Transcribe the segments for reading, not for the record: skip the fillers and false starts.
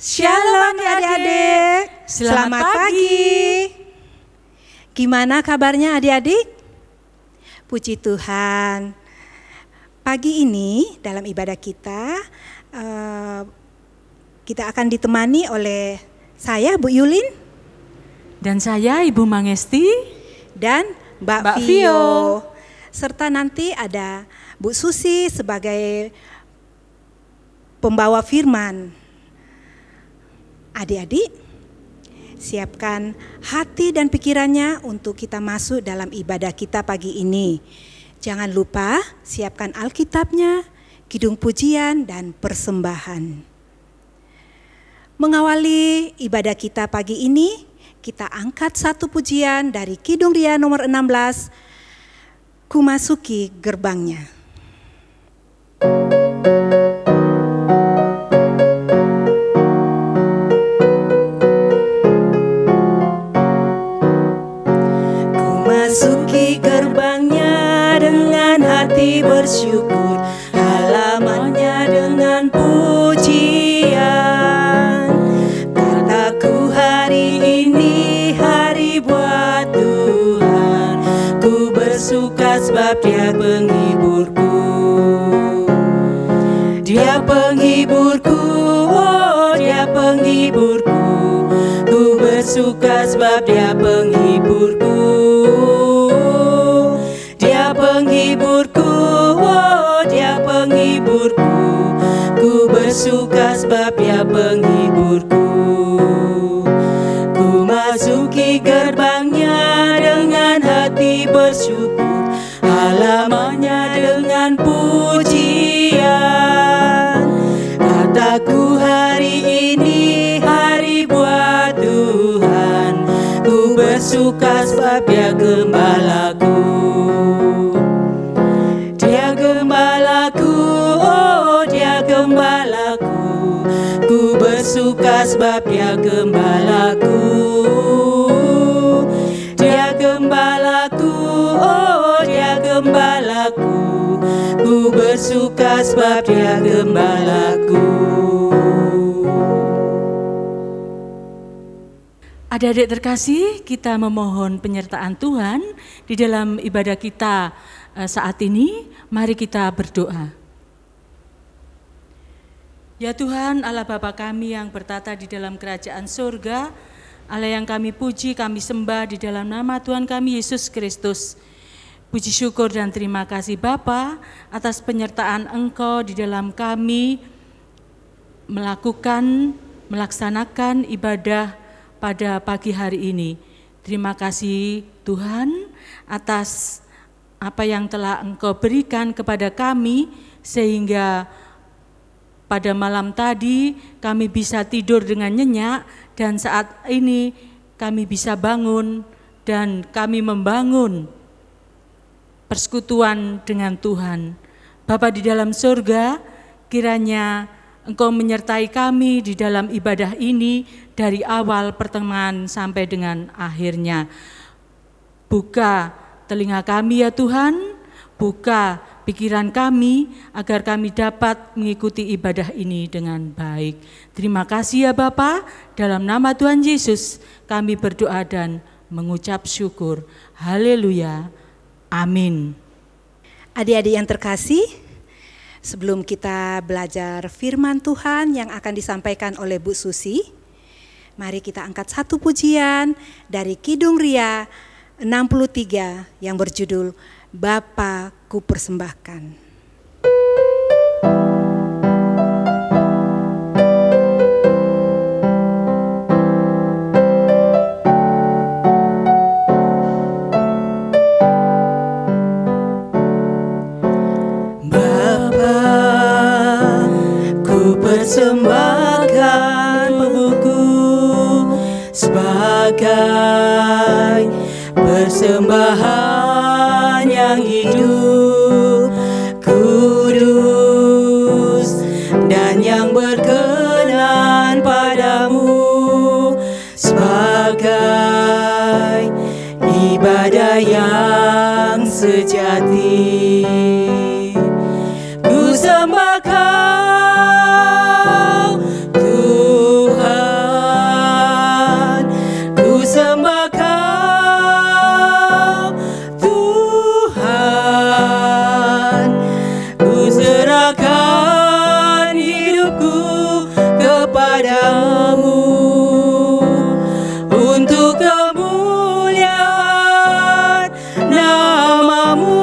Shalom adik-adik, selamat pagi. Gimana kabarnya adik-adik? Puji Tuhan. Pagi ini dalam ibadah kita, kita akan ditemani oleh saya Bu Yulin. Dan saya Ibu Mangesti. Dan Mbak Vio. Serta nanti ada Bu Susi sebagai pembawa firman. Adik-adik, siapkan hati dan pikirannya untuk kita masuk dalam ibadah kita pagi ini. Jangan lupa siapkan Alkitabnya, kidung pujian dan persembahan. Mengawali ibadah kita pagi ini, kita angkat satu pujian dari Kidung Ria nomor 16, Ku Masuki Gerbangnya. Masuki gerbangnya dengan hati bersyukur, halamannya dengan pujian. Kataku hari ini hari buat Tuhan, ku bersuka sebab Dia penghiburku. Dia penghiburku, oh Dia penghiburku. Ku bersuka sebab Dia penghiburku. Dia penghiburku, oh Dia penghiburku. Ku bersuka sebab Dia penghiburku. Ku masuki gerbangnya dengan hati bersyukur, halamannya dengan pujian. Kataku hari ini hari buat Tuhan, ku bersuka sebab Dia gembalaku. Dia gembalaku, oh Dia gembalaku. Ku bersuka sebab Dia gembalaku. Dia gembalaku, oh Dia gembalaku. Ku bersuka sebab Dia gembalaku. Adik-adik terkasih, kita memohon penyertaan Tuhan di dalam ibadah kita saat ini. Mari kita berdoa. Ya Tuhan, Allah Bapa kami yang bertata di dalam kerajaan surga, Allah yang kami puji, kami sembah di dalam nama Tuhan kami Yesus Kristus. Puji syukur dan terima kasih Bapa atas penyertaan Engkau di dalam kami melaksanakan ibadah pada pagi hari ini. Terima kasih Tuhan atas apa yang telah Engkau berikan kepada kami, sehingga pada malam tadi kami bisa tidur dengan nyenyak, dan saat ini kami bisa bangun dan kami membangun persekutuan dengan Tuhan. Bapa di dalam surga, kiranya Engkau menyertai kami di dalam ibadah ini dari awal pertengahan sampai dengan akhirnya. Buka telinga kami ya Tuhan, buka pikiran kami agar kami dapat mengikuti ibadah ini dengan baik. Terima kasih ya Bapa, dalam nama Tuhan Yesus kami berdoa dan mengucap syukur. Haleluya, amin. Adik-adik yang terkasih, sebelum kita belajar firman Tuhan yang akan disampaikan oleh Bu Susi, mari kita angkat satu pujian dari Kidung Ria 63 yang berjudul Bapa ku persembahkan. Persembahkan tubuhku sebagai persembahan yang hidup, kudus dan yang berkenan padamu, sebagai ibadah yang sejati. Ku sembah Kau Tuhan. kepadamu untuk kemuliaan namamu.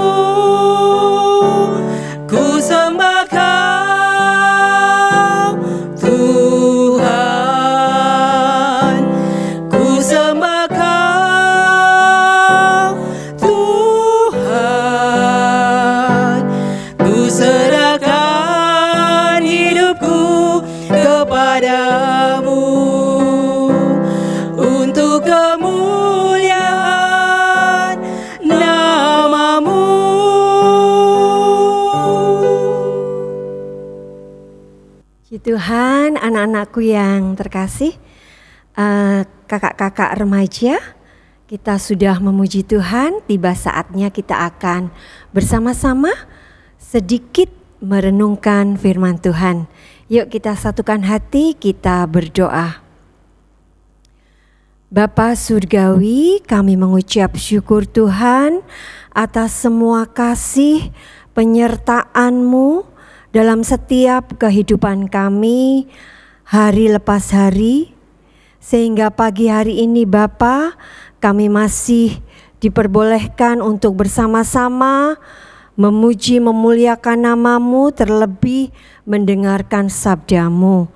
Ku sembah Kau Tuhan, ku sembah Kau Tuhan, ku serahkan hidupku kepadamu untuk kemuliaan namamu. Puji Tuhan, anak-anakku yang terkasih, kakak-kakak remaja, kita sudah memuji Tuhan. Tiba saatnya kita akan bersama-sama sedikit merenungkan firman Tuhan. Yuk kita satukan hati, kita berdoa. Bapa Surgawi, kami mengucap syukur Tuhan atas semua kasih penyertaan-Mu dalam setiap kehidupan kami hari lepas hari, sehingga pagi hari ini Bapa, kami masih diperbolehkan untuk bersama-sama memuji memuliakan nama-Mu, terlebih mendengarkan sabda-Mu.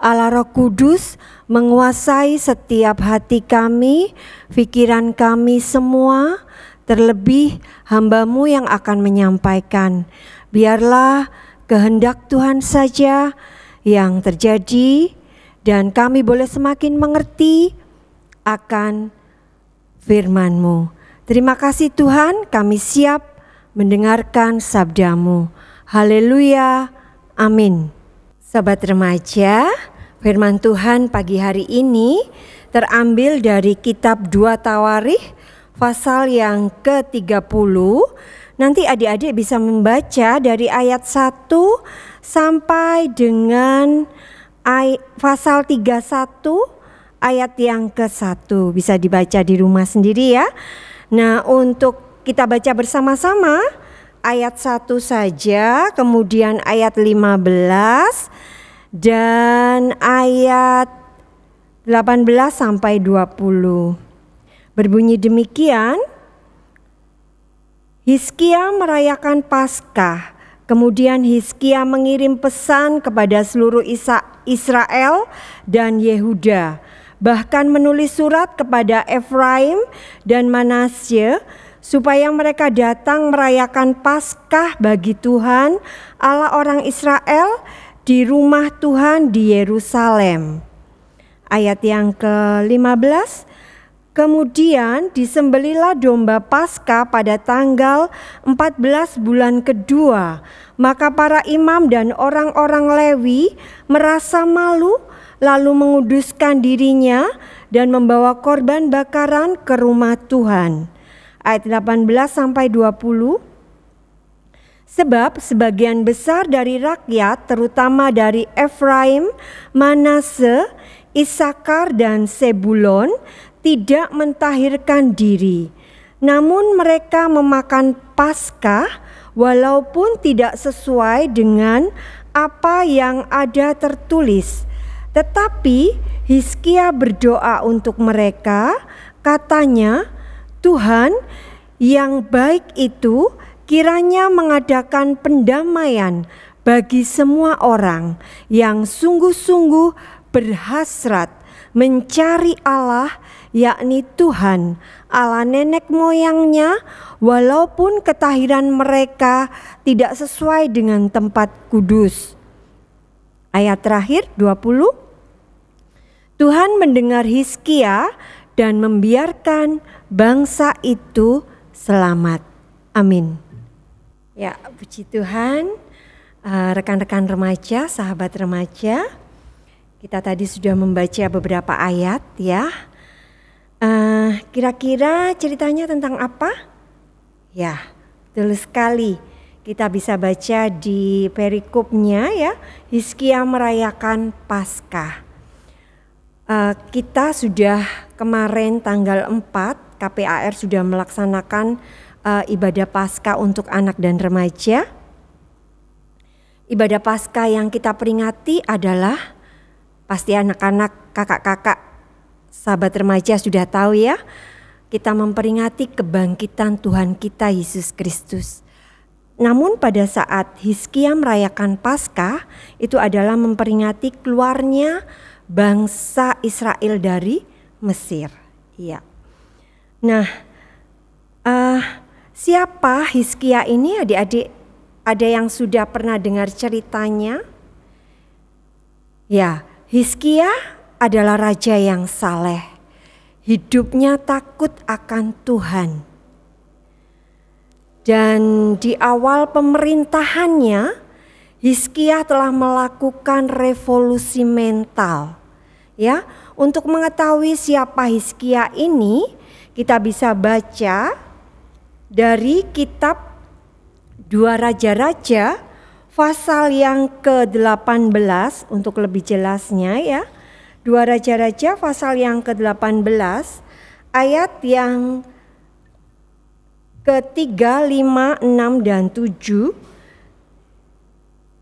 Allah Roh Kudus menguasai setiap hati kami, pikiran kami semua, terlebih hamba-Mu yang akan menyampaikan. Biarlah kehendak Tuhan saja yang terjadi dan kami boleh semakin mengerti akan firman-Mu. Terima kasih Tuhan, kami siap mendengarkan sabda-Mu. Haleluya, amin. Sahabat remaja, firman Tuhan pagi hari ini terambil dari kitab 2 Tawarikh pasal yang ke-30. Nanti adik-adik bisa membaca dari ayat 1 sampai dengan pasal 31 ayat yang ke-1. Bisa dibaca di rumah sendiri ya. Nah, untuk kita baca bersama-sama ayat 1 saja, kemudian ayat 15 dan ayat 18 sampai 20. Berbunyi demikian. Hizkia merayakan Paskah. Kemudian Hizkia mengirim pesan kepada seluruh Israel dan Yehuda, bahkan menulis surat kepada Efraim dan Manasye supaya mereka datang merayakan Paskah bagi Tuhan Allah orang Israel di rumah Tuhan di Yerusalem. Ayat yang ke-15. Kemudian disembelilah domba Paskah pada tanggal 14 bulan kedua. Maka para imam dan orang-orang Lewi merasa malu, lalu menguduskan dirinya dan membawa korban bakaran ke rumah Tuhan. Ayat 18 sampai 20. Sebab sebagian besar dari rakyat, terutama dari Efraim, Manasye, Isakar dan Sebulon, tidak mentahirkan diri, namun mereka memakan Paskah walaupun tidak sesuai dengan apa yang ada tertulis. Tetapi Hizkia berdoa untuk mereka, katanya, Tuhan yang baik itu kiranya mengadakan pendamaian bagi semua orang yang sungguh-sungguh berhasrat mencari Allah, yakni Tuhan, Allah nenek moyangnya, walaupun ketahiran mereka tidak sesuai dengan tempat kudus. Ayat terakhir 20. Tuhan mendengar Hizkia dan membiarkan bangsa itu selamat. Amin. Ya, puji Tuhan. Rekan-rekan remaja, sahabat remaja, kita tadi sudah membaca beberapa ayat ya. Kira-kira ceritanya tentang apa? Ya, betul sekali. Kita bisa baca di perikopnya ya, Hizkia merayakan Paskah. Kita sudah kemarin tanggal 4, KPAR sudah melaksanakan ibadah Paskah untuk anak dan remaja. Ibadah Paskah yang kita peringati adalah Pasti anak-anak, kakak-kakak, sahabat remaja sudah tahu ya. Kita memperingati kebangkitan Tuhan kita Yesus Kristus. Namun pada saat Hizkia merayakan Paskah, itu adalah memperingati keluarnya bangsa Israel dari Mesir. Iya. Nah, siapa Hizkia ini, adik-adik? Ada yang sudah pernah dengar ceritanya? Ya, Hizkia adalah raja yang saleh. Hidupnya takut akan Tuhan. Dan di awal pemerintahannya, Hizkia telah melakukan revolusi mental. Ya, untuk mengetahui siapa Hizkia ini, kita bisa baca dari kitab 2 Raja-Raja pasal yang ke-18 untuk lebih jelasnya ya. 2 Raja-Raja pasal yang ke-18 ayat yang ke-3, 5, 6 dan 7.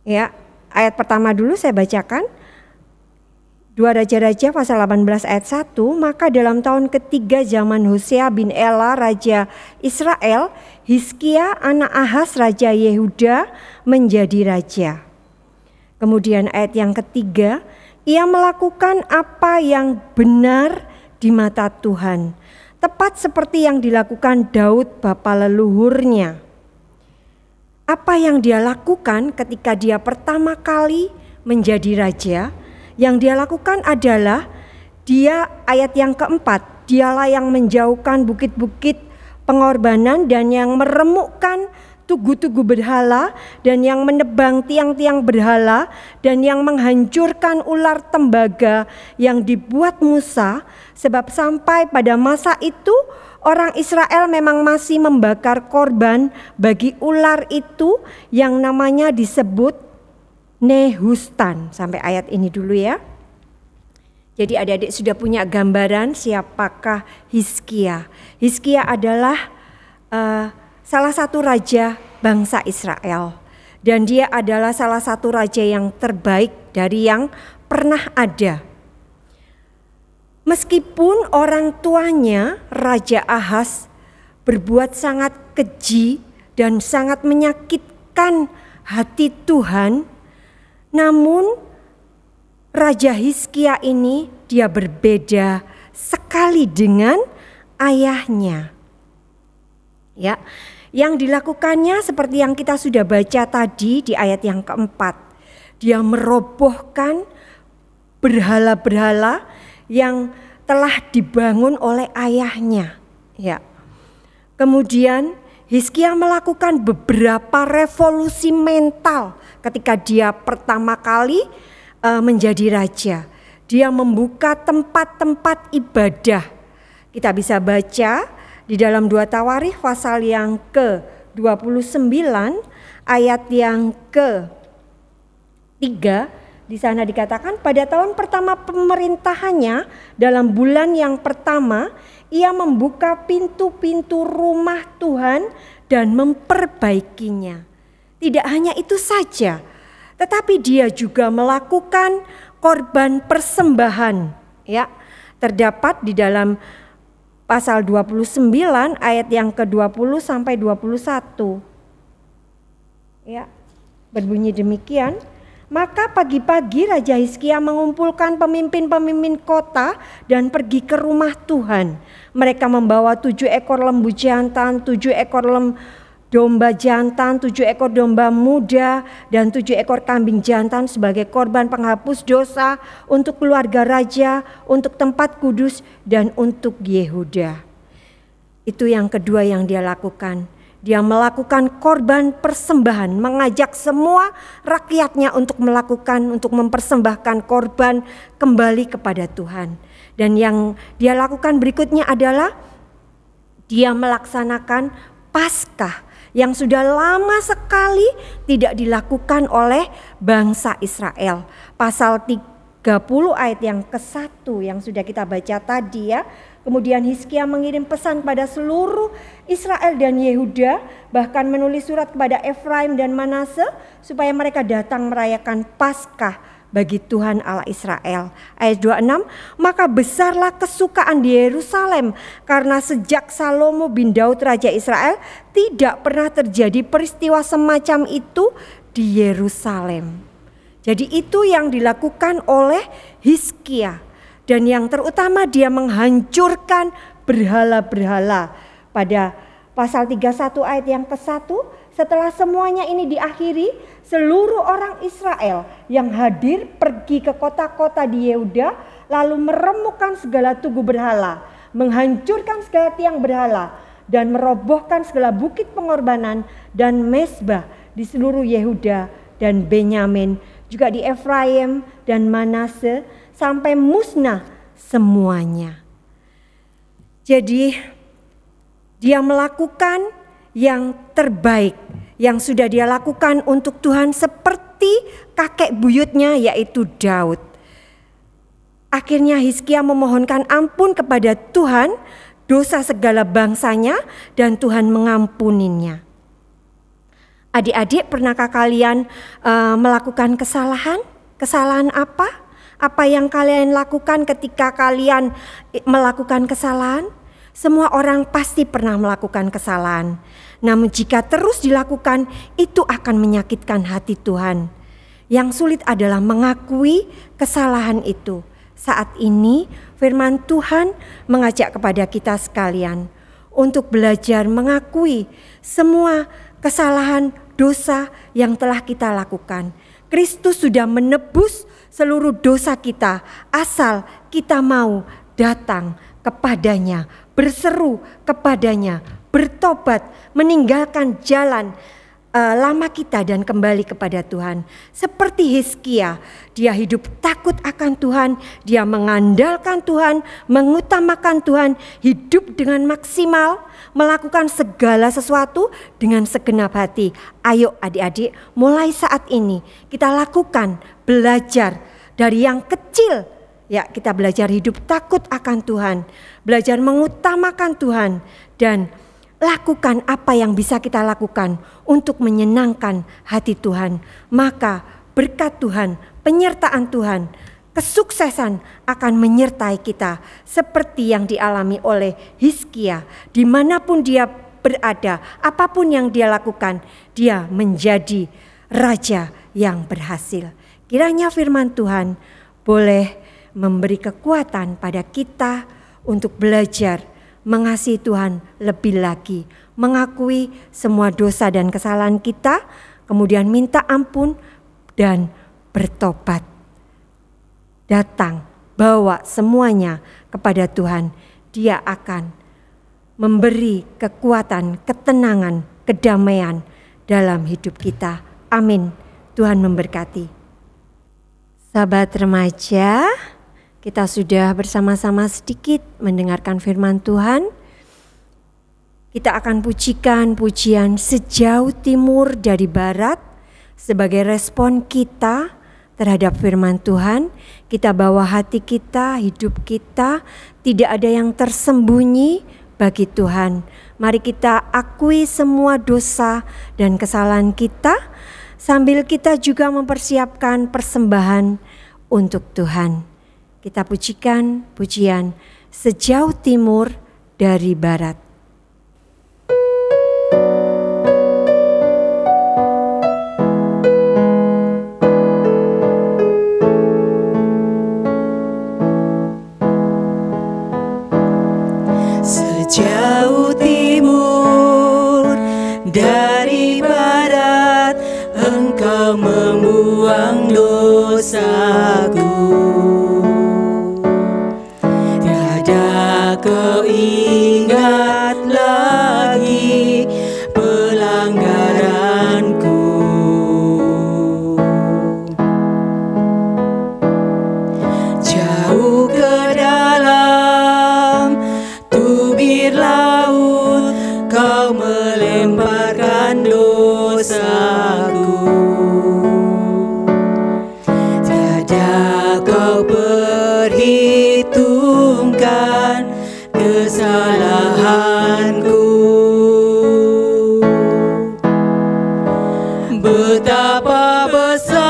Ya, ayat pertama dulu saya bacakan. 2 Raja-Raja pasal 18 ayat 1, maka dalam tahun ketiga zaman Hosea bin Ela raja Israel, Hizkia anak Ahaz raja Yehuda menjadi raja. Kemudian ayat yang ketiga, ia melakukan apa yang benar di mata Tuhan, tepat seperti yang dilakukan Daud bapa leluhurnya. Apa yang dia lakukan ketika dia pertama kali menjadi raja? Yang dia lakukan adalah ayat yang keempat, dialah yang menjauhkan bukit-bukit pengorbanan dan yang meremukkan tugu-tugu berhala dan yang menebang tiang-tiang berhala dan yang menghancurkan ular tembaga yang dibuat Musa, sebab sampai pada masa itu orang Israel memang masih membakar korban bagi ular itu yang namanya disebut Nehustan. Sampai ayat ini dulu ya. Jadi adik-adik sudah punya gambaran siapakah Hizkia. Hizkia adalah salah satu raja bangsa Israel. Dan dia adalah salah satu raja yang terbaik dari yang pernah ada. Meskipun orang tuanya Raja Ahaz berbuat sangat keji dan sangat menyakitkan hati Tuhan, namun Raja Hizkia ini dia berbeda sekali dengan ayahnya. Ya, yang dilakukannya seperti yang kita sudah baca tadi di ayat yang keempat. Dia merobohkan berhala-berhala yang telah dibangun oleh ayahnya. Ya. Kemudian Hizkia melakukan beberapa revolusi mental ketika dia pertama kali menjadi raja. Dia membuka tempat-tempat ibadah. Kita bisa baca di dalam 2 Tawarikh pasal yang ke-29 ayat yang ke-3, di sana dikatakan pada tahun pertama pemerintahannya dalam bulan yang pertama ia membuka pintu-pintu rumah Tuhan dan memperbaikinya. Tidak hanya itu saja, tetapi dia juga melakukan korban persembahan. Ya, terdapat di dalam pasal 29 ayat yang ke-20 sampai 21. Ya, berbunyi demikian. Maka pagi-pagi Raja Hizkia mengumpulkan pemimpin-pemimpin kota dan pergi ke rumah Tuhan. Mereka membawa 7 ekor lembu jantan, 7 ekor domba jantan, 7 ekor domba muda, dan 7 ekor kambing jantan sebagai korban penghapus dosa untuk keluarga raja, untuk tempat kudus, dan untuk Yehuda. Itu yang kedua yang dia lakukan. Dia melakukan korban persembahan, mengajak semua rakyatnya untuk mempersembahkan korban kembali kepada Tuhan. Dan yang dia lakukan berikutnya adalah dia melaksanakan Paskah yang sudah lama sekali tidak dilakukan oleh bangsa Israel. Pasal 30 ayat yang ke-1 yang sudah kita baca tadi ya. Kemudian Hizkia mengirim pesan pada seluruh Israel dan Yehuda, bahkan menulis surat kepada Efraim dan Manase supaya mereka datang merayakan Paskah bagi Tuhan Allah Israel. Ayat 26, maka besarlah kesukaan di Yerusalem karena sejak Salomo bin Daud Raja Israel tidak pernah terjadi peristiwa semacam itu di Yerusalem. Jadi itu yang dilakukan oleh Hizkia. Dan yang terutama dia menghancurkan berhala-berhala. Pada pasal 31 ayat yang ke-1, setelah semuanya ini diakhiri, seluruh orang Israel yang hadir pergi ke kota-kota di Yehuda, lalu meremukkan segala tugu berhala, menghancurkan segala tiang berhala, dan merobohkan segala bukit pengorbanan dan mezbah di seluruh Yehuda dan Benyamin, juga di Efraim dan Manase, sampai musnah semuanya. Jadi dia melakukan yang terbaik yang sudah dia lakukan untuk Tuhan seperti kakek buyutnya yaitu Daud. Akhirnya Hizkia memohonkan ampun kepada Tuhan dosa segala bangsanya dan Tuhan mengampuninya. Adik-adik, pernahkah kalian melakukan kesalahan? Kesalahan apa? Apa yang kalian lakukan ketika kalian melakukan kesalahan? Semua orang pasti pernah melakukan kesalahan. Namun jika terus dilakukan, itu akan menyakitkan hati Tuhan. Yang sulit adalah mengakui kesalahan itu. Saat ini firman Tuhan mengajak kepada kita sekalian untuk belajar mengakui semua kesalahan dosa yang telah kita lakukan. Kristus sudah menebus seluruh dosa kita asal kita mau datang kepadanya, berseru kepadanya, bertobat, meninggalkan jalan lama kita dan kembali kepada Tuhan. Seperti Hizkia, dia hidup takut akan Tuhan, dia mengandalkan Tuhan, mengutamakan Tuhan, hidup dengan maksimal, melakukan segala sesuatu dengan segenap hati. Ayo adik-adik, mulai saat ini kita lakukan, belajar dari yang kecil. Ya, kita belajar hidup takut akan Tuhan, belajar mengutamakan Tuhan, dan lakukan apa yang bisa kita lakukan untuk menyenangkan hati Tuhan. Maka berkat Tuhan, penyertaan Tuhan, kesuksesan akan menyertai kita seperti yang dialami oleh Hizkia. Dimanapun dia berada, apapun yang dia lakukan, dia menjadi raja yang berhasil. Kiranya firman Tuhan boleh memberi kekuatan pada kita untuk belajar mengasihi Tuhan lebih lagi, mengakui semua dosa dan kesalahan kita, kemudian minta ampun dan bertobat. Datang, bawa semuanya kepada Tuhan. Dia akan memberi kekuatan, ketenangan, kedamaian dalam hidup kita. Amin. Tuhan memberkati. Sahabat remaja, kita sudah bersama-sama sedikit mendengarkan firman Tuhan. Kita akan pujikan pujian Sejauh Timur dari Barat sebagai respon kita terhadap firman Tuhan. Kita bawa hati kita, hidup kita, tidak ada yang tersembunyi bagi Tuhan. Mari kita akui semua dosa dan kesalahan kita, sambil kita juga mempersiapkan persembahan untuk Tuhan. Kita pujikan pujian Sejauh Timur dari Barat. Sejauh timur dari barat, Engkau membuang dosaku. Kau ingat lagi pelanggaranku. Jauh ke dalam tubir laut, Kau melemparkan dosaku. Tiada Kau perhitungkan kesalahanku. Betapa besar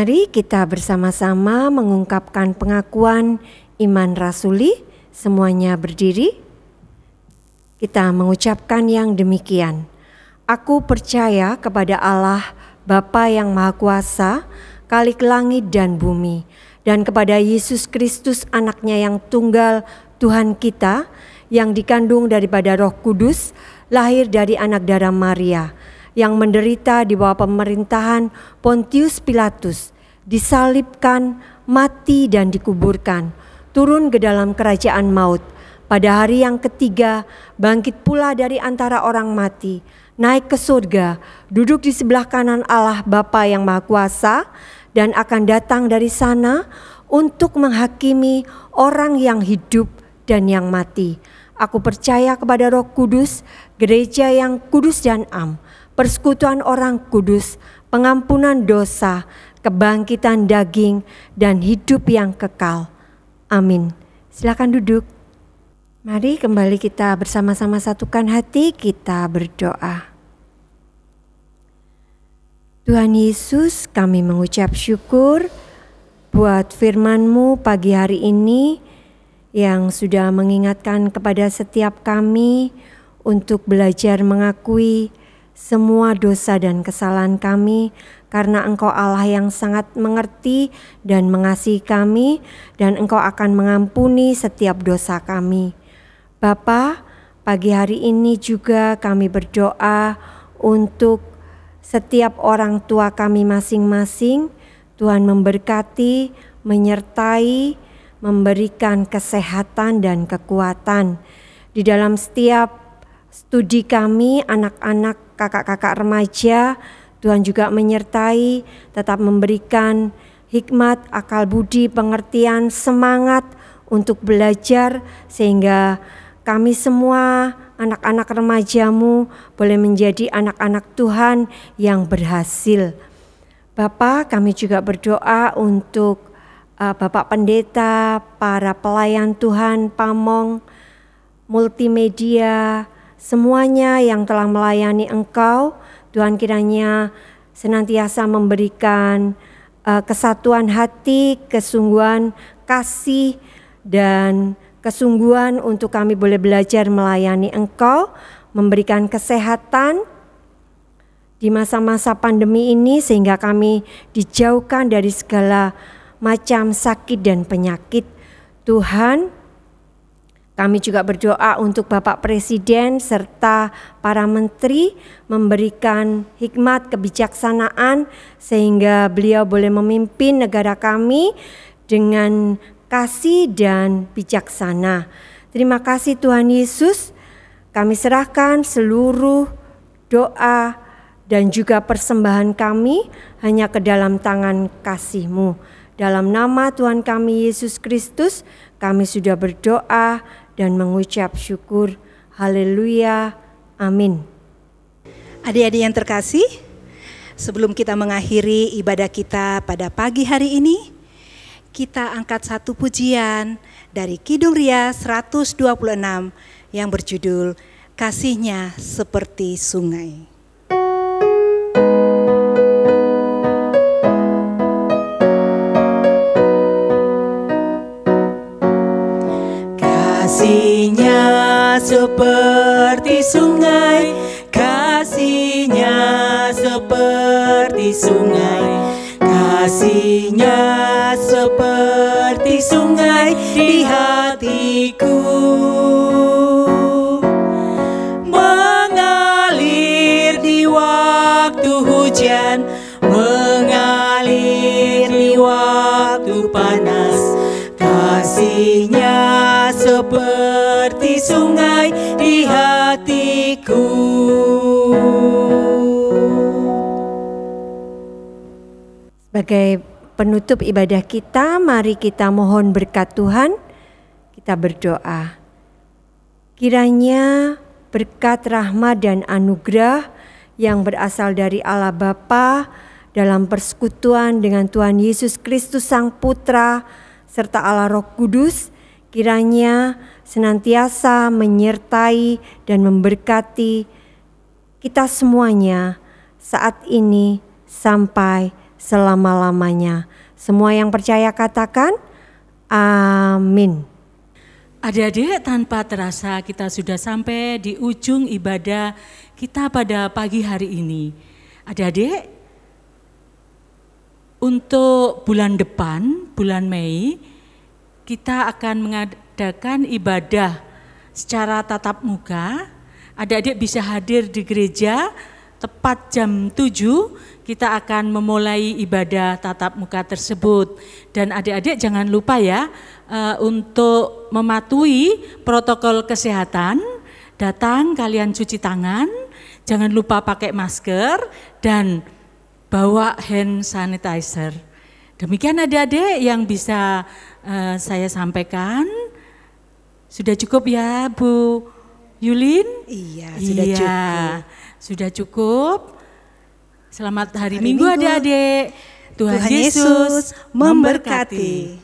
Mari kita bersama-sama mengungkapkan pengakuan iman rasuli. Semuanya berdiri. Kita mengucapkan yang demikian. Aku percaya kepada Allah, Bapa yang Maha Kuasa, Khalik langit dan bumi, dan kepada Yesus Kristus anaknya yang tunggal Tuhan kita, yang dikandung daripada Roh Kudus, lahir dari anak darah Maria, yang menderita di bawah pemerintahan Pontius Pilatus, disalibkan, mati dan dikuburkan, turun ke dalam kerajaan maut, pada hari yang ketiga bangkit pula dari antara orang mati, naik ke surga, duduk di sebelah kanan Allah Bapa yang Maha Kuasa, dan akan datang dari sana untuk menghakimi orang yang hidup dan yang mati. Aku percaya kepada Roh Kudus, gereja yang kudus dan am, persekutuan orang kudus, pengampunan dosa, kebangkitan daging, dan hidup yang kekal. Amin. Silakan duduk. Mari kembali kita bersama-sama satukan hati, kita berdoa. Tuhan Yesus, kami mengucap syukur buat firman-Mu pagi hari ini yang sudah mengingatkan kepada setiap kami untuk belajar mengakui semua dosa dan kesalahan kami, karena Engkau Allah yang sangat mengerti dan mengasihi kami, dan Engkau akan mengampuni setiap dosa kami. Bapa, pagi hari ini juga kami berdoa untuk setiap orang tua kami masing-masing. Tuhan memberkati, menyertai, memberikan kesehatan dan kekuatan. Di dalam setiap studi kami, anak-anak, kakak-kakak remaja, Tuhan juga menyertai, tetap memberikan hikmat, akal budi, pengertian, semangat untuk belajar, sehingga kami semua anak-anak remaja-Mu boleh menjadi anak-anak Tuhan yang berhasil. Bapa, kami juga berdoa untuk Bapak Pendeta, para pelayan Tuhan, pamong, multimedia, semuanya yang telah melayani Engkau. Tuhan kiranya senantiasa memberikan kesatuan hati, kesungguhan kasih, dan kesungguhan untuk kami boleh belajar melayani Engkau, memberikan kesehatan di masa-masa pandemi ini, sehingga kami dijauhkan dari segala macam sakit dan penyakit. Tuhan, kami juga berdoa untuk Bapak Presiden serta para menteri, memberikan hikmat kebijaksanaan sehingga beliau boleh memimpin negara kami dengan kasih dan bijaksana. Terima kasih Tuhan Yesus, kami serahkan seluruh doa dan juga persembahan kami hanya ke dalam tangan kasih-Mu. Dalam nama Tuhan kami Yesus Kristus, kami sudah berdoa dan mengucap syukur. Haleluya. Amin. Adik-adik yang terkasih, sebelum kita mengakhiri ibadah kita pada pagi hari ini, kita angkat satu pujian dari Kidung Ria 126 yang berjudul Kasih-Nya Seperti Sungai. Kasih-Nya seperti sungai, kasih-Nya seperti sungai, kasih-Nya seperti sungai di hatiku, mengalir di waktu hujan, mengalir di waktu panas. Kasih-Nya seperti sungai di hatiku. Sebagai penutup ibadah kita, mari kita mohon berkat Tuhan. Kita berdoa. Kiranya berkat rahmat dan anugerah yang berasal dari Allah Bapa dalam persekutuan dengan Tuhan Yesus Kristus Sang Putra serta Allah Roh Kudus, kiranya senantiasa menyertai dan memberkati kita semuanya saat ini sampai selama-lamanya. Semua yang percaya katakan amin. Adik-adik, tanpa terasa kita sudah sampai di ujung ibadah kita pada pagi hari ini. Adik-adik, untuk bulan depan, bulan Mei, kita akan mengadakan ibadah secara tatap muka. Adik-adik bisa hadir di gereja tepat jam 7, kita akan memulai ibadah tatap muka tersebut. Dan adik-adik jangan lupa ya, untuk mematuhi protokol kesehatan, datang kalian cuci tangan, jangan lupa pakai masker dan bawa hand sanitizer. Demikian adik-adik yang bisa saya sampaikan. Sudah cukup ya Bu Yulin? Iya, sudah cukup. Sudah cukup. Selamat hari Minggu adik-adik. Tuhan Yesus memberkati.